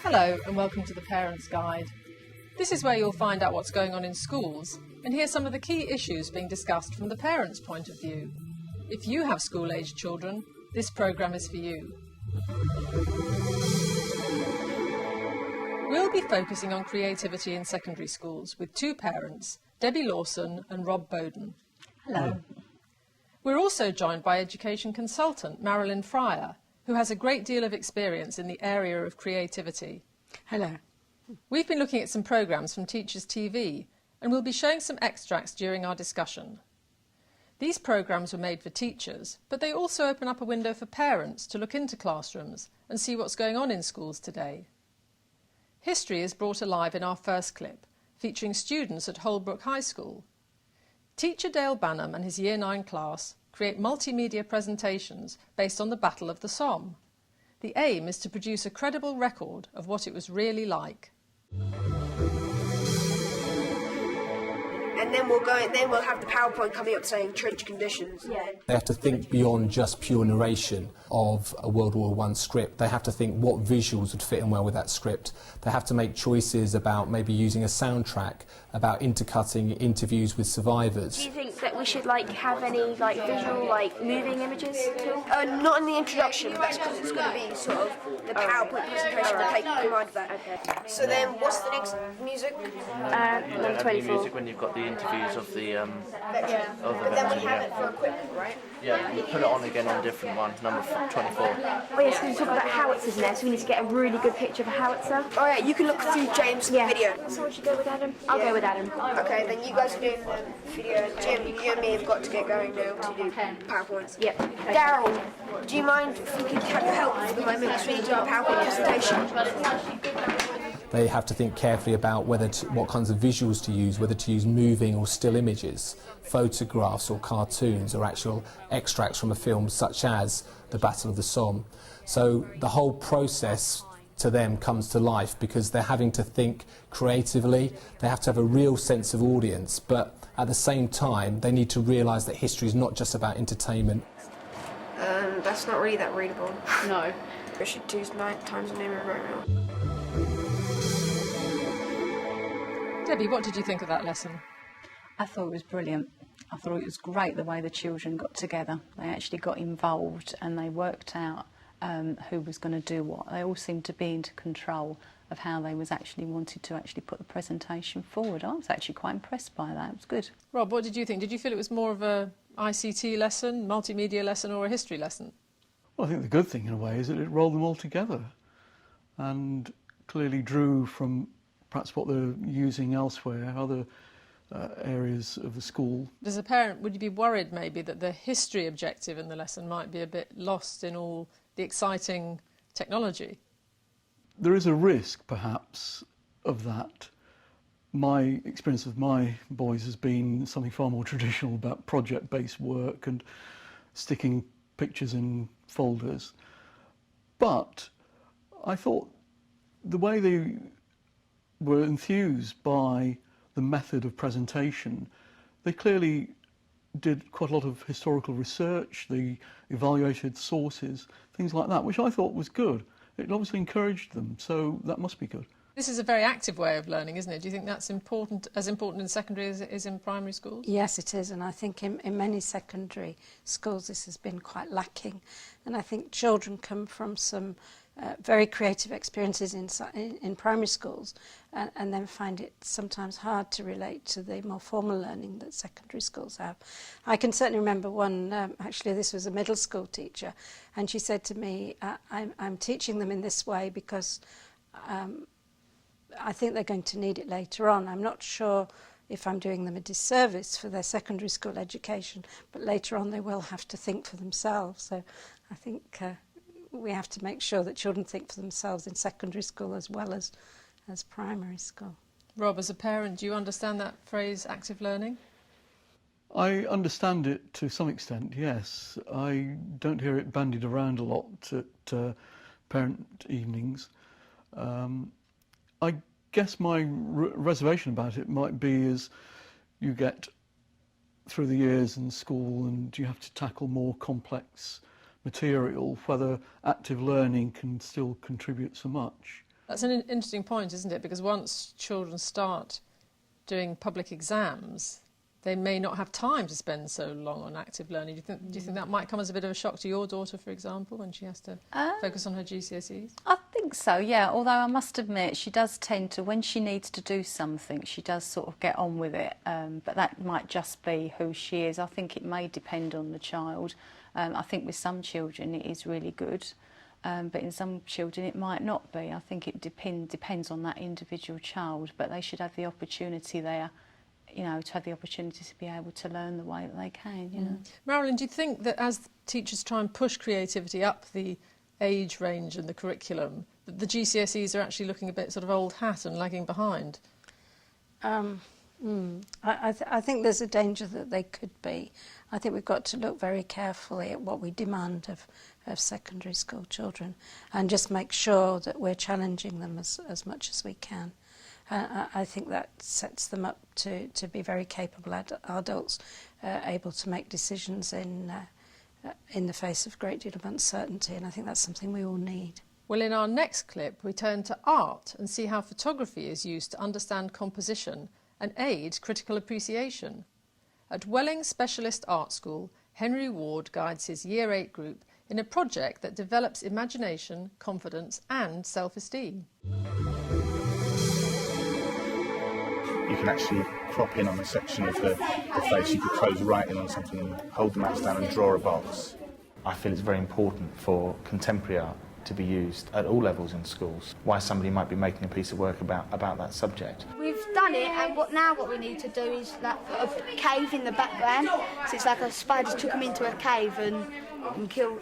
Hello and welcome to the Parents Guide. This is where you'll find out what's going on in schools and hear some of the key issues being discussed from the parents' point of view. If you have school-aged children, this programme is for you. We'll be focusing on creativity in secondary schools with two parents, Debbie Lawson and Rob Bowden. Hello. We're also joined by education consultant Marilyn Fryer, who has a great deal of experience in the area of creativity. Hello. We've been looking at some programmes from Teachers TV and we'll be showing some extracts during our discussion. These programmes were made for teachers, but they also open up a window for parents to look into classrooms and see what's going on in schools today. History is brought alive in our first clip, featuring students at Holbrook High School. Teacher Dale Banham and his Year 9 class create multimedia presentations based on the Battle of the Somme. The aim is to produce a credible record of what it was really like. And then we'll have the PowerPoint coming up saying trench conditions. Yeah. They have to think beyond just pure narration of a World War I script. They have to think what visuals would fit in well with that script. They have to make choices about maybe using a soundtrack, about intercutting interviews with survivors. Do you think that we should have any visual moving images too? Not in the introduction, that's because it's going to be sort of the PowerPoint presentation will take command of that. Okay. So then what's the next music? Number 24. Music when you've got the interviews of the But then we have it for equipment, right? Yeah, you put it on again on a different one, number 24. Oh yes, we talk about howitzers now, so we need to get a really good picture of a howitzer. Oh yeah, you can look through James' video. So would you go with Adam? I'll go with Adam. Okay, then you guys are doing the video. Jim, you and me have got to get going now to do PowerPoints. Yep. Daryl, do you mind if we could have your help for the moment because we need to do a PowerPoint presentation? They have to think carefully about what kinds of visuals to use, whether to use moving or still images, photographs or cartoons or actual extracts from a film such as the Battle of the Somme. So the whole process to them comes to life because they're having to think creatively, they have to have a real sense of audience, but at the same time they need to realise that history is not just about entertainment. That's not really that readable. No. I should do 9 times the name of it right now. Debbie, what did you think of that lesson? I thought it was brilliant. I thought it was great the way the children got together. They actually got involved and they worked out who was going to do what. They all seemed to be into control of how they wanted to put the presentation forward. I was actually quite impressed by that. It was good. Rob, what did you think? Did you feel it was more of a ICT lesson, multimedia lesson or a history lesson? Well, I think the good thing in a way is that it rolled them all together and clearly drew from perhaps what they're using elsewhere, other areas of the school. As a parent, would you be worried maybe that the history objective in the lesson might be a bit lost in all the exciting technology? There is a risk, perhaps, of that. My experience with my boys has been something far more traditional about project-based work and sticking pictures in folders. But I thought the way they were enthused by the method of presentation, they clearly did quite a lot of historical research, they evaluated sources, things like that, which I thought was good. It obviously encouraged them, so that must be good. This is a very active way of learning, isn't it? Do you think that's as important in secondary as it is in primary schools? Yes, it is, and I think in many secondary schools this has been quite lacking. And I think children come from some very creative experiences in primary schools and then find it sometimes hard to relate to the more formal learning that secondary schools have. I can certainly remember one, actually this was a middle school teacher, and she said to me, I'm teaching them in this way because I think they're going to need it later on. I'm not sure if I'm doing them a disservice for their secondary school education, but later on they will have to think for themselves. So I think we have to make sure that children think for themselves in secondary school as well as primary school. Rob, as a parent, do you understand that phrase, active learning? I understand it to some extent, yes. I don't hear it bandied around a lot at parent evenings. I guess my reservation about it might be as you get through the years in school and you have to tackle more complex material, whether active learning can still contribute so much. That's an interesting point, isn't it? Because once children start doing public exams, they may not have time to spend so long on active learning. Do you think that might come as a bit of a shock to your daughter, for example, when she has to focus on her GCSEs? I think so, yeah, although I must admit she does tend to, when she needs to do something, she does sort of get on with it, but that might just be who she is. I think it may depend on the child. I think with some children it is really good, but in some children it might not be. I think it depends on that individual child, but they should have the opportunity there, you know, to have the opportunity to be able to learn the way that they can, you know. Marilyn, do you think that as teachers try and push creativity up the age range and the curriculum, that the GCSEs are actually looking a bit sort of old hat and lagging behind? I think there's a danger that they could be. I think we've got to look very carefully at what we demand of secondary school children and just make sure that we're challenging them as much as we can. I think that sets them up to be very capable adults, able to make decisions in the face of a great deal of uncertainty, and I think that's something we all need. Well, in our next clip, we turn to art and see how photography is used to understand composition and aid critical appreciation. At Welling Specialist Art School, Henry Ward guides his Year 8 group in a project that develops imagination, confidence and self-esteem. You can actually crop in on a section of the face. You could close right in on something and hold the mouse down and draw a box. I feel it's very important for contemporary art to be used at all levels in schools. Why somebody might be making a piece of work about that subject. We've done it, and what we need to do is like put a cave in the background. So it's like a spider took them into a cave and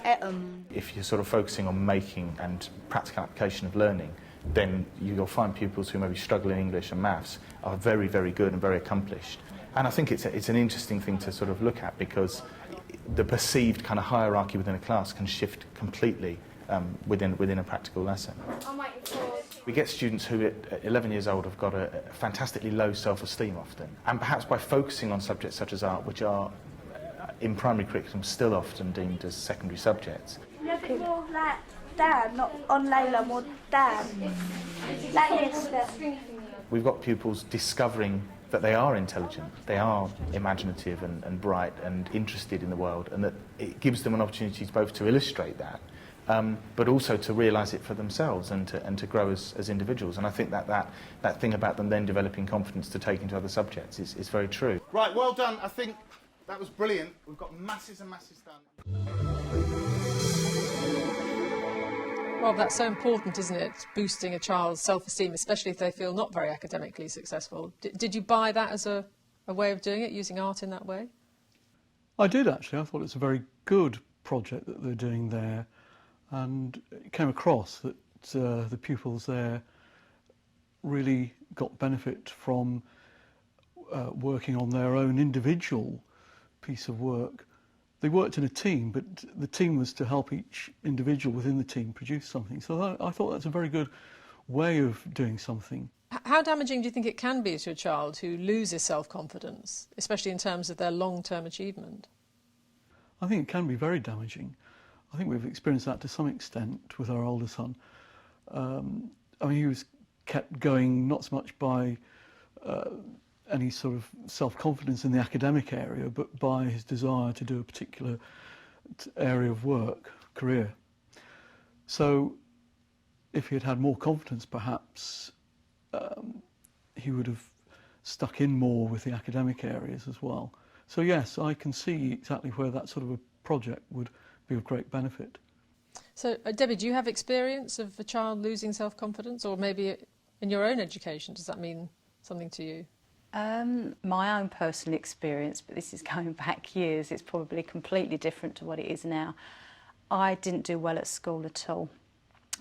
ate them. If you're sort of focusing on making and practical application of learning, then you'll find pupils who maybe struggle in English and maths are very, very good and very accomplished. And I think it's an interesting thing to sort of look at, because the perceived kind of hierarchy within a class can shift completely within a practical lesson. We get students who at 11 years old have got a fantastically low self-esteem often, and perhaps by focusing on subjects such as art, which are in primary curriculum still often deemed as secondary subjects. Look more like Dan, not on Layla, more Dan. Like this. We've got pupils discovering that they are intelligent, they are imaginative and bright and interested in the world, and that it gives them an opportunity both to illustrate that, but also to realise it for themselves and to grow as individuals. And I think that thing about them then developing confidence to take into other subjects is very true. Right, well done. I think that was brilliant. We've got masses and masses done. Rob, that's so important, isn't it? Boosting a child's self-esteem, especially if they feel not very academically successful. Did you buy that as a way of doing it, using art in that way? I did, actually. I thought it's a very good project that they're doing there, and it came across that the pupils there really got benefit from working on their own individual piece of work. They worked in a team, but the team was to help each individual within the team produce something. So I thought that's a very good way of doing something. How damaging do you think it can be to a child who loses self-confidence, especially in terms of their long-term achievement? I think it can be very damaging. I think we've experienced that to some extent with our older son. I mean, he was kept going not so much by any sort of self-confidence in the academic area, but by his desire to do a particular area of work, career. So if he had had more confidence, perhaps he would have stuck in more with the academic areas as well. So yes, I can see exactly where that sort of a project would be of great benefit. So Debbie, do you have experience of a child losing self-confidence, or maybe in your own education, does that mean something to you? My own personal experience, but this is going back years, it's probably completely different to what it is now. I didn't do well at school at all.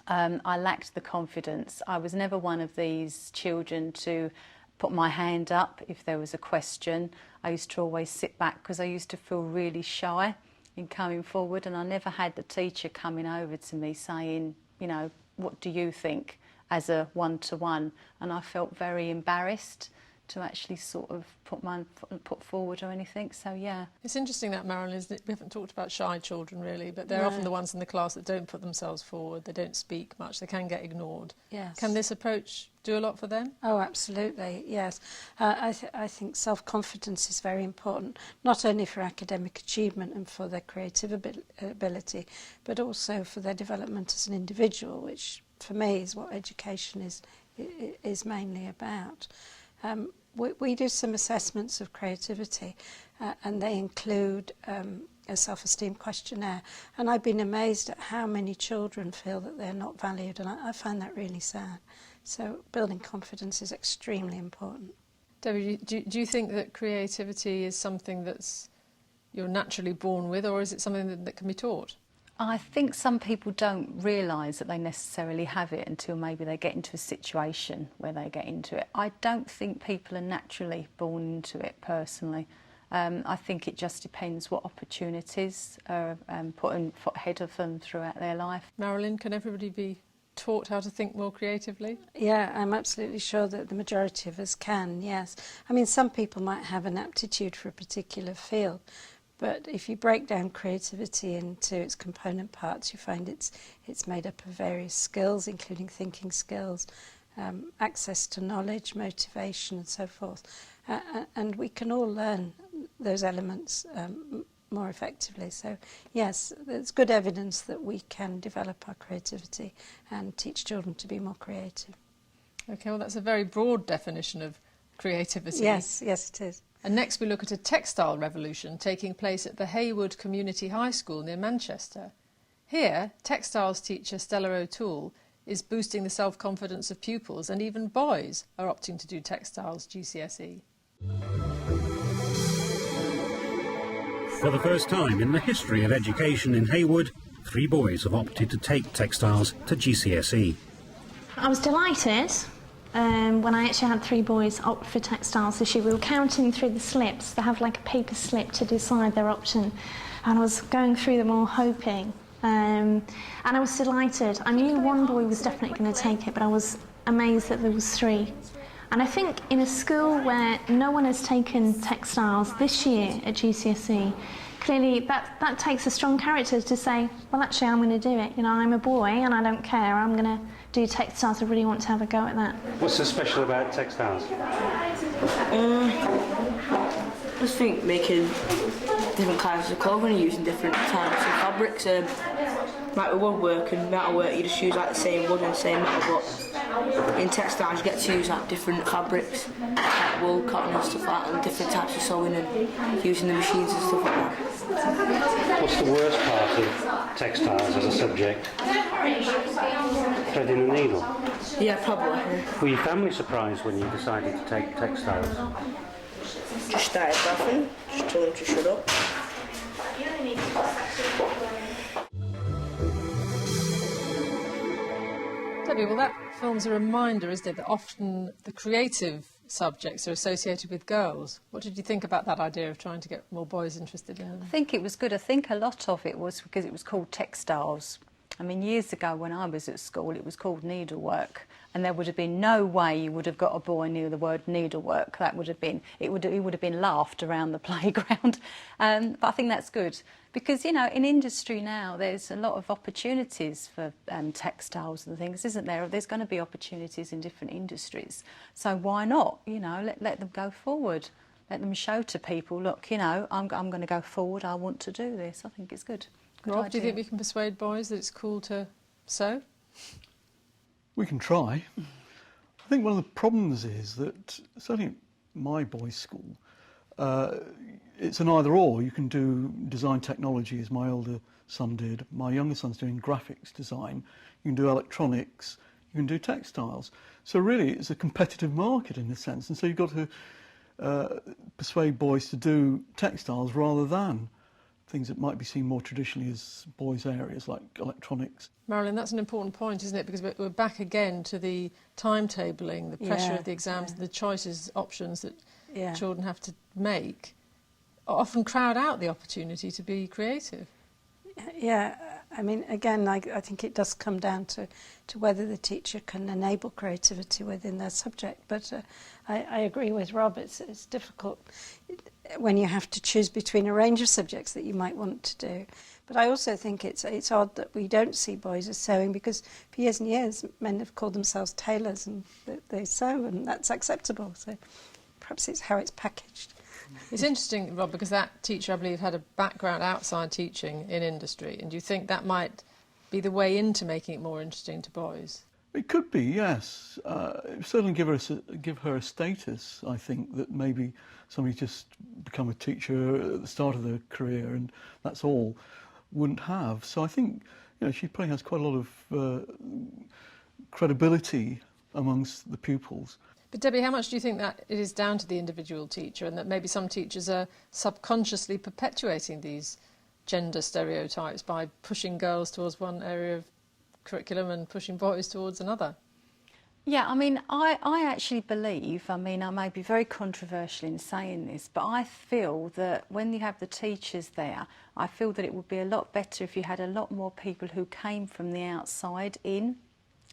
I lacked the confidence. I was never one of these children to put my hand up if there was a question. I used to always sit back because I used to feel really shy in coming forward, and I never had the teacher coming over to me saying, you know, what do you think, as a one-to-one, and I felt very embarrassed to actually sort of put forward or anything. So yeah. It's interesting that, Marilyn, isn't it? We haven't talked about shy children really, but they're often the ones in the class that don't put themselves forward. They don't speak much. They can get ignored. Yes. Can this approach do a lot for them? Oh, absolutely, yes. I think self-confidence is very important, not only for academic achievement and for their creative ability, but also for their development as an individual, which for me is what education is mainly about. We do some assessments of creativity and they include a self-esteem questionnaire, and I've been amazed at how many children feel that they're not valued, and I find that really sad. So building confidence is extremely important. Debbie, do you think that creativity is something that's you're naturally born with, or is it something that can be taught? I think some people don't realise that they necessarily have it until maybe they get into a situation where they get into it. I don't think people are naturally born into it, personally. I think it just depends what opportunities are put ahead of them throughout their life. Marilyn, can everybody be taught how to think more creatively? Yeah, I'm absolutely sure that the majority of us can, yes. I mean, some people might have an aptitude for a particular field, but if you break down creativity into its component parts, you find it's made up of various skills, including thinking skills, access to knowledge, motivation and so forth. And we can all learn those elements more effectively. So yes, there's good evidence that we can develop our creativity and teach children to be more creative. Okay, well that's a very broad definition of creativity. Yes, it is. And next we look at a textile revolution taking place at the Haywood Community High School near Manchester. Here, textiles teacher Stella O'Toole is boosting the self-confidence of pupils, and even boys are opting to do textiles GCSE. For the first time in the history of education in Haywood, 3 boys have opted to take textiles to GCSE. I was delighted when I actually had 3 boys opt for textiles this year. We were counting through the slips. They have like a paper slip to decide their option, and I was going through them all hoping. And I was delighted. I knew one boy was definitely going to take it, but I was amazed that there was 3. And I think in a school where no one has taken textiles this year at GCSE, clearly that takes a strong character to say, well, actually, I'm going to do it. You know, I'm a boy and I don't care. I'm going to do textiles. I really want to have a go at that. What's so special about textiles? I just think making different kinds of clothing, using different types of fabrics. Like with woodwork and metalwork, you just use like the same wood and the same metal, but in textiles you get to use like different fabrics, like wool, cotton and stuff like that, and different types of sewing and using the machines and stuff like that. What's the worst part of textiles as a subject? Threading a needle? Yeah, probably. Were your family surprised when you decided to take textiles? Just started laughing, just told them to shut up. Debbie, well that film's a reminder, isn't it, that often the creative subjects are associated with girls. What did you think about that idea of trying to get more boys interested in them? I think it was good. I think a lot of it was because it was called textiles. I mean, years ago when I was at school, it was called needlework, and there would have been no way you would have got a boy near the word needlework. That would have been, it would have been laughed around the playground. But I think that's good because, you know, in industry now, there's a lot of opportunities for textiles and things, isn't there? There's going to be opportunities in different industries. So why not, you know, let them go forward. Let them show to people, look, you know, I'm going to go forward, I want to do this. I think it's good. Rob, do you think we can persuade boys that it's cool to sew? We can try. I think one of the problems is that, certainly at my boys' school, it's an either-or. You can do design technology, as my older son did. My younger son's doing graphics design. You can do electronics. You can do textiles. So really, it's a competitive market in a sense. And so you've got to persuade boys to do textiles rather than things that might be seen more traditionally as boys' areas, like electronics. Marilyn, that's an important point, isn't it? Because we're back again to the timetabling, the pressure of the exams, the choices, options that children have to make, often crowd out the opportunity to be creative. Yeah, I mean, again, I think it does come down to whether the teacher can enable creativity within their subject. But I agree with Rob, it's difficult when you have to choose between a range of subjects that you might want to do. But I also think it's odd that we don't see boys as sewing, because for years and years men have called themselves tailors and they sew, and that's acceptable. So perhaps it's how it's packaged. It's interesting, Rob, because that teacher, I believe, had a background outside teaching in industry, and do you think that might be the way into making it more interesting to boys? It could be, yes. Certainly give her a status, I think, that maybe somebody just become a teacher at the start of their career and that's all, wouldn't have. So I think, you know, she probably has quite a lot of credibility amongst the pupils. But Debbie, how much do you think that it is down to the individual teacher, and that maybe some teachers are subconsciously perpetuating these gender stereotypes by pushing girls towards one area of curriculum and pushing boys towards another? Yeah, I mean, I actually believe, I mean, I may be very controversial in saying this, but I feel that when you have the teachers there, I feel that it would be a lot better if you had a lot more people who came from the outside in,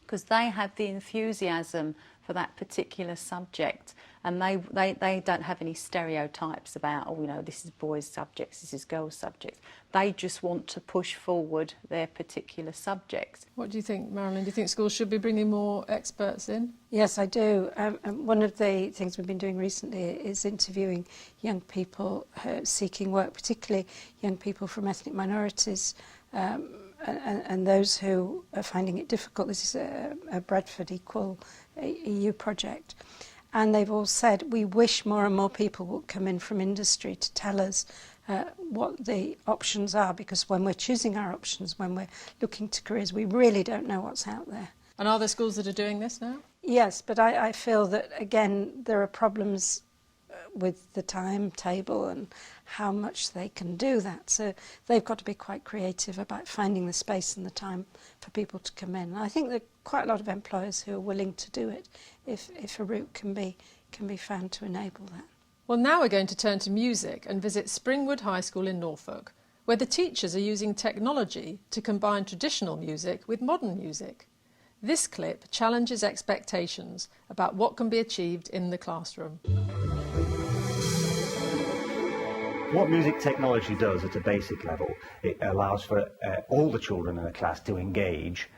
because they have the enthusiasm for that particular subject, and they don't have any stereotypes about, oh, you know, this is boys' subjects, this is girls' subjects. They just want to push forward their particular subjects. What do you think, Marilyn? Do you think schools should be bringing more experts in? Yes, I do. One of the things we've been doing recently is interviewing young people seeking work, particularly young people from ethnic minorities, and those who are finding it difficult. This is a Bradford Equal EU project. And they've all said, we wish more and more people would come in from industry to tell us what the options are, because when we're choosing our options, when we're looking to careers, we really don't know what's out there. And are there schools that are doing this now? Yes, but I feel that, again, there are problems with the timetable and how much they can do that. So they've got to be quite creative about finding the space and the time for people to come in. And I think there are quite a lot of employers who are willing to do it if a route can be found to enable that. Well, now we're going to turn to music and visit Springwood High School in Norfolk, where the teachers are using technology to combine traditional music with modern music. This clip challenges expectations about what can be achieved in the classroom. What music technology does at a basic level, it allows for all the children in a class to engage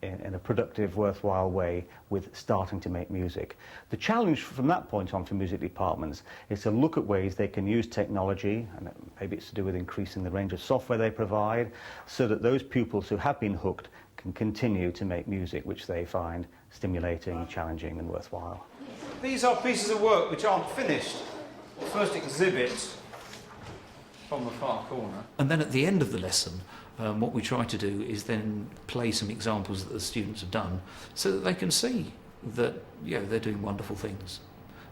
in a productive, worthwhile way with starting to make music. The challenge from that point on for music departments is to look at ways they can use technology, and maybe it's to do with increasing the range of software they provide, so that those pupils who have been hooked can continue to make music which they find stimulating, challenging and worthwhile. These are pieces of work which aren't finished. The first exhibit from the far corner. And then at the end of the lesson, what we try to do is then play some examples that the students have done so that they can see that, you know, they're doing wonderful things.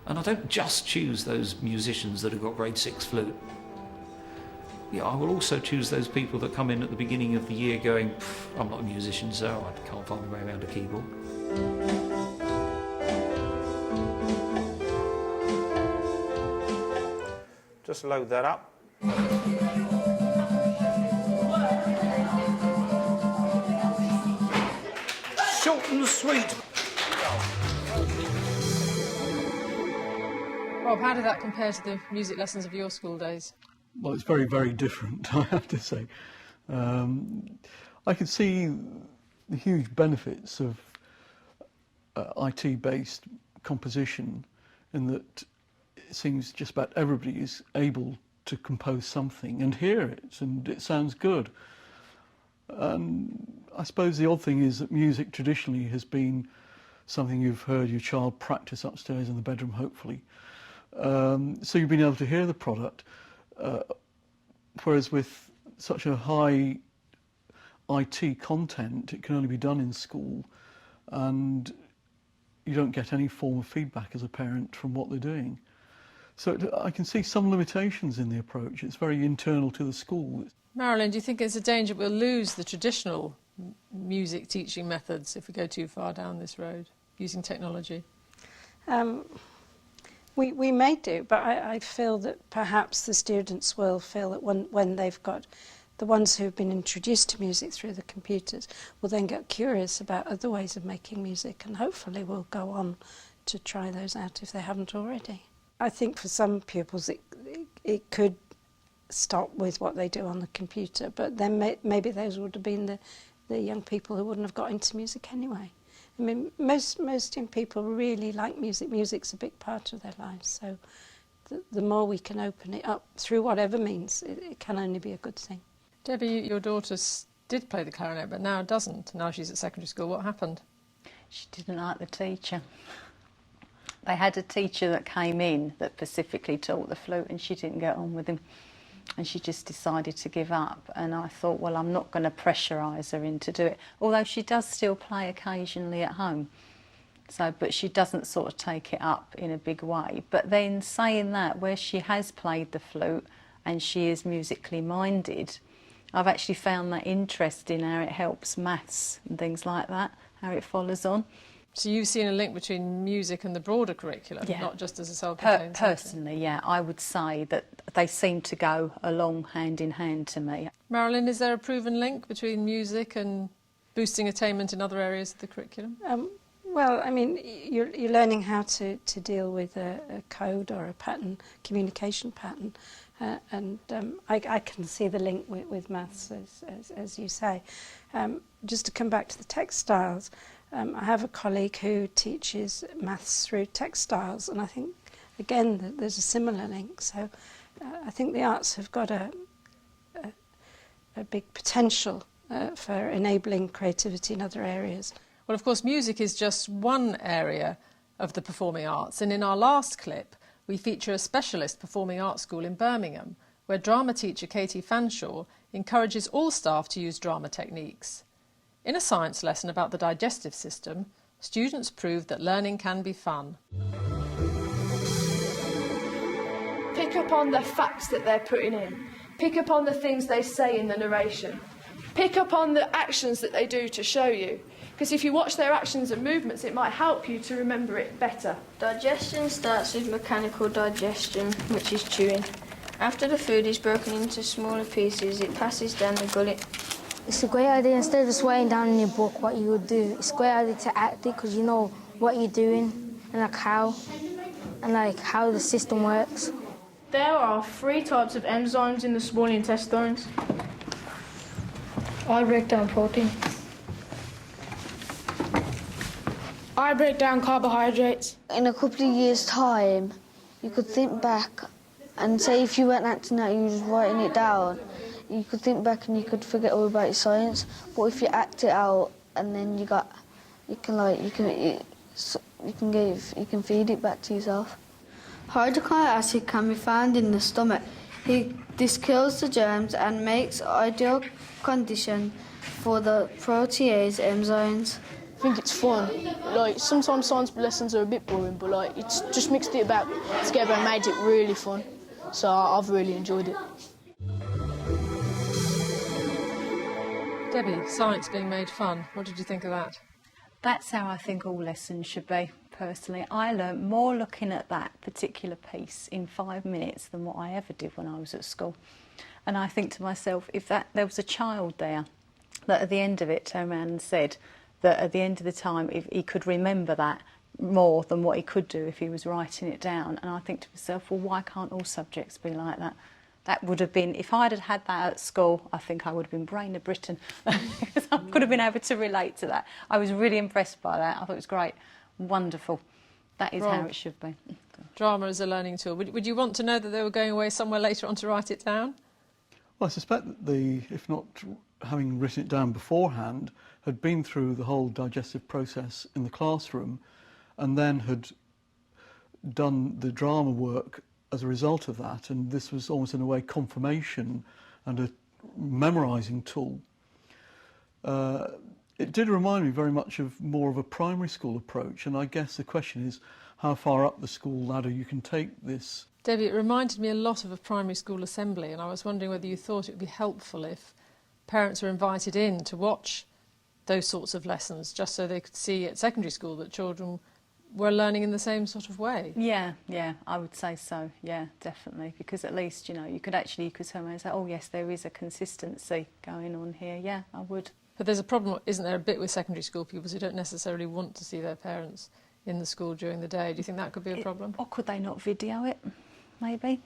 And I don't just choose those musicians that have got grade 6 flute. Yeah, I will also choose those people that come in at the beginning of the year going, I'm not a musician, so I can't find my way around a keyboard. Just load that up. Short and sweet. Rob, how did that compare to the music lessons of your school days? Well, it's very, very different, I have to say. I can see the huge benefits of IT-based composition in that it seems just about everybody is able to compose something and hear it, and it sounds good. And I suppose the odd thing is that music traditionally has been something you've heard your child practice upstairs in the bedroom, hopefully. So you've been able to hear the product, whereas with such a high IT content, it can only be done in school, and you don't get any form of feedback as a parent from what they're doing. So I can see some limitations in the approach. It's very internal to the school. Marilyn, do you think there's a danger we'll lose the traditional music teaching methods if we go too far down this road, using technology? We may do, but I feel that perhaps the students will feel that when they've got the ones who have been introduced to music through the computers will then get curious about other ways of making music, and hopefully will go on to try those out if they haven't already. I think for some pupils it could stop with what they do on the computer, but then maybe those would have been the young people who wouldn't have got into music anyway. I mean, most young people really like music. Music's a big part of their lives, so the more we can open it up through whatever means, it can only be a good thing. Debbie, your daughter did play the clarinet, but now doesn't. Now she's at secondary school. What happened? She didn't like the teacher. They had a teacher that came in that specifically taught the flute, and she didn't get on with him. And she just decided to give up. And I thought, well, I'm not going to pressurise her into do it. Although she does still play occasionally at home. So, but she doesn't sort of take it up in a big way. But then saying that, where she has played the flute and she is musically minded, I've actually found that interesting, how it helps maths and things like that, how it follows on. So you've seen a link between music and the broader curriculum, Yeah. not just as a self-contained Personally, yeah, I would say that they seem to go along hand in hand to me. Marilyn, is there a proven link between music and boosting attainment in other areas of the curriculum? Well, I mean, you're learning how to deal with a code or a pattern, communication pattern, and I can see the link with maths, as you say. Just to come back to the textiles, I have a colleague who teaches maths through textiles, and I think, again, there's a similar link. So I think the arts have got a big potential for enabling creativity in other areas. Well, of course, music is just one area of the performing arts, and in our last clip, we feature a specialist performing arts school in Birmingham, where drama teacher Katie Fanshawe encourages all staff to use drama techniques. In a science lesson about the digestive system, students proved that learning can be fun. Pick up on the facts that they're putting in. Pick up on the things they say in the narration. Pick up on the actions that they do to show you. Because if you watch their actions and movements, it might help you to remember it better. Digestion starts with mechanical digestion, which is chewing. After the food is broken into smaller pieces, it passes down the gullet. It's a great idea, instead of just writing down in your book what you would do, it's a great idea to act it because you know what you're doing and how the system works. There are 3 types of enzymes in the small intestines. I break down protein. I break down carbohydrates. In a couple of years' time, you could think back and say if you weren't acting out, you were just writing it down, you could think back and you could forget all about your science. But if you act it out and then you can feed it back to yourself. Hydrochloric acid can be found in the stomach. This kills the germs and makes ideal condition for the protease enzymes. I think it's fun. Like, sometimes science lessons are a bit boring, but like, it's just mixed it back together and made it really fun. So I've really enjoyed it. Debbie, science being made fun. What did you think of that? That's how I think all lessons should be, personally. I learnt more looking at that particular piece in 5 minutes than what I ever did when I was at school. And I think to myself, if there was a child there that at the end of it turned around and said that at the end of the time, if he could remember that more than what he could do if he was writing it down. And I think to myself, well, why can't all subjects be like that? That would have been, if I'd had that at school, I think I would have been Brain of Britain. Because I could have been able to relate to that. I was really impressed by that. I thought it was great. Wonderful. That is how it should be. Drama as a learning tool. Would you want to know that they were going away somewhere later on to write it down? Well, I suspect that if not having written it down beforehand, had been through the whole digestive process in the classroom and then had done the drama work as a result of that, and this was almost in a way confirmation and a memorising tool. It did remind me very much of more of a primary school approach, and I guess the question is how far up the school ladder you can take this. Debbie, it reminded me a lot of a primary school assembly, and I was wondering whether you thought it would be helpful if parents were invited in to watch those sorts of lessons, just so they could see at secondary school that children were learning in the same sort of way? Yeah, I would say so. Yeah, definitely, because at least, you know, you could turn around and say, oh yes, there is a consistency going on here. Yeah, I would. But there's a problem, isn't there, a bit with secondary school pupils who don't necessarily want to see their parents in the school during the day. Do you think that could be a problem? Or could they not video it? Maybe.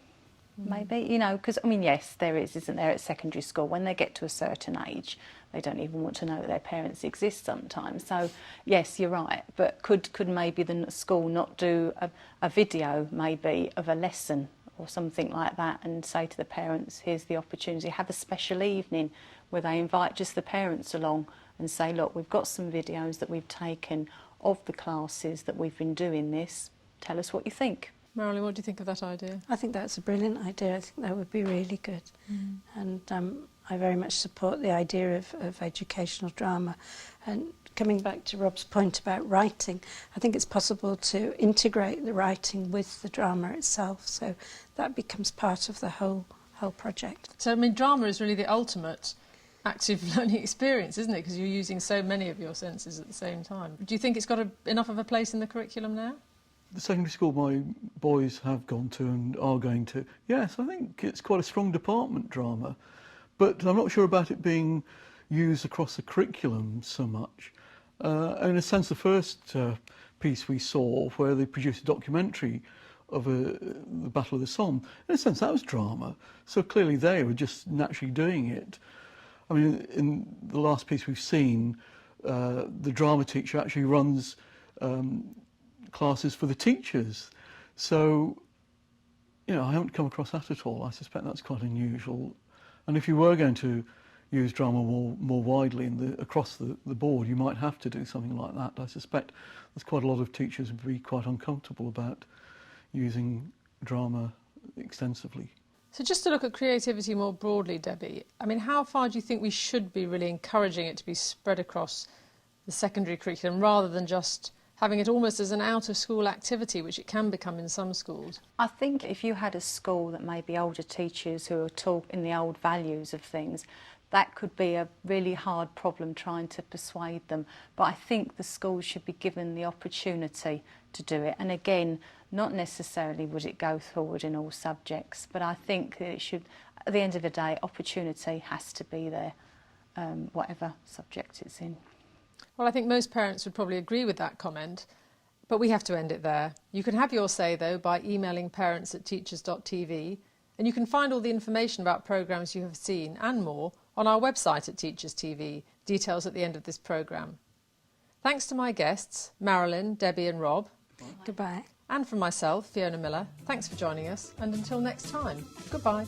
Maybe, you know, because, I mean, yes, there is, isn't there, at secondary school. When they get to a certain age, they don't even want to know that their parents exist sometimes. So, yes, you're right. But could maybe the school not do a video, maybe, of a lesson or something like that, and say to the parents, here's the opportunity, have a special evening where they invite just the parents along and say, look, we've got some videos that we've taken of the classes that we've been doing this. Tell us what you think. Marilyn, what do you think of that idea? I think that's a brilliant idea. I think that would be really good. And I very much support the idea of educational drama. And coming back to Rob's point about writing, I think it's possible to integrate the writing with the drama itself, so that becomes part of the whole project. So, I mean, drama is really the ultimate active learning experience, isn't it? Because you're using so many of your senses at the same time. Do you think it's got enough of a place in the curriculum now? The secondary school my boys have gone to and are going to, yes, I think it's quite a strong department, drama. But I'm not sure about it being used across the curriculum so much. In a sense, the first piece we saw, where they produced a documentary of the Battle of the Somme, in a sense that was drama. So clearly they were just naturally doing it. I mean, in the last piece we've seen, the drama teacher actually runs classes for the teachers. So, you know, I haven't come across that at all. I suspect that's quite unusual. And if you were going to use drama more widely across the board, you might have to do something like that. I suspect there's quite a lot of teachers would be quite uncomfortable about using drama extensively. So just to look at creativity more broadly, Debbie, I mean, how far do you think we should be really encouraging it to be spread across the secondary curriculum rather than just having it almost as an out-of-school activity, which it can become in some schools? I think if you had a school that maybe older teachers who are taught in the old values of things, that could be a really hard problem trying to persuade them. But I think the schools should be given the opportunity to do it. And again, not necessarily would it go forward in all subjects, but I think that it should, at the end of the day, opportunity has to be there, whatever subject it's in. Well, I think most parents would probably agree with that comment, but we have to end it there. You can have your say, though, by emailing parents@teachers.tv, and you can find all the information about programmes you have seen and more on our website at Teachers TV, details at the end of this programme. Thanks to my guests, Marilyn, Debbie and Rob. Goodbye. And from myself, Fiona Millar, thanks for joining us, and until next time, goodbye.